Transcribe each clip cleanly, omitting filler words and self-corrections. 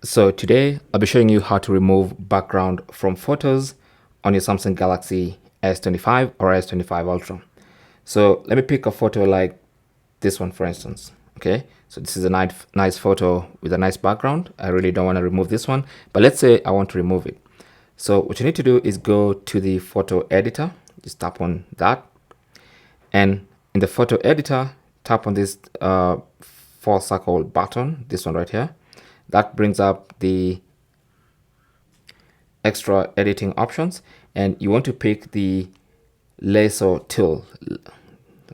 So today I'll be showing you how to remove background from photos on your Samsung Galaxy S25 or S25 Ultra. So let me pick a photo like this one, for instance. Okay, so this is a nice photo with a nice background. I really don't want to remove this one, but let's say I want to remove it. So what you need to do is go to the photo editor, just tap on that, and in the photo editor, tap on this four circle button, this one right here. That brings up the extra editing options, and you want to pick the lasso tool.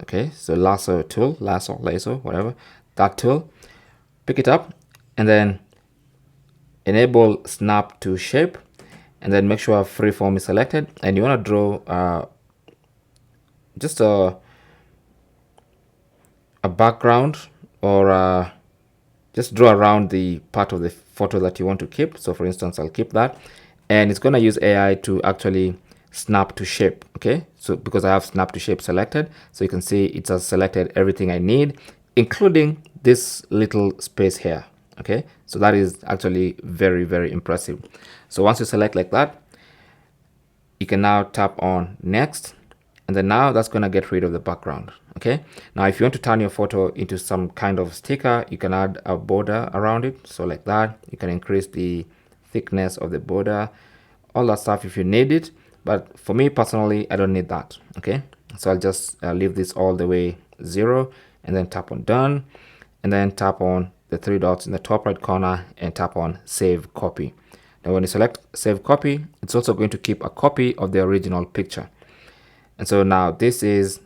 Okay, so lasso tool, lasso, whatever, that tool. Pick it up and then enable snap to shape, and then make sure freeform is selected, and you want to draw just a background, or just draw around the part of the photo that you want to keep. So for instance, I'll keep that, and it's going to use AI to actually snap to shape. Okay, so because I have snap to shape selected, so you can see it has selected everything I need, including this little space here. Okay, so that is actually very impressive. So once you select like that, you can now tap on next, and then now that's going to get rid of the background. Okay, now if you want to turn your photo into some kind of sticker, you can add a border around it. So like that, you can increase the thickness of the border, all that stuff if you need it. But for me personally, I don't need that. Okay, so I'll just leave this all the way 0, and then tap on done, and then tap on the 3 dots in the top right corner and tap on save copy. Now when you select save copy, it's also going to keep a copy of the original picture. And so now this is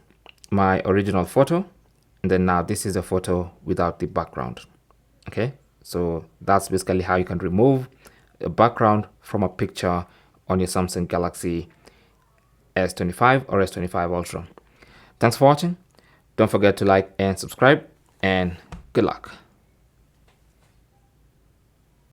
my original photo, and then now this is a photo without the background. Okay, so that's basically how you can remove a background from a picture on your Samsung Galaxy S25 or S25 Ultra. Thanks for watching. Don't forget to like and subscribe, and good luck.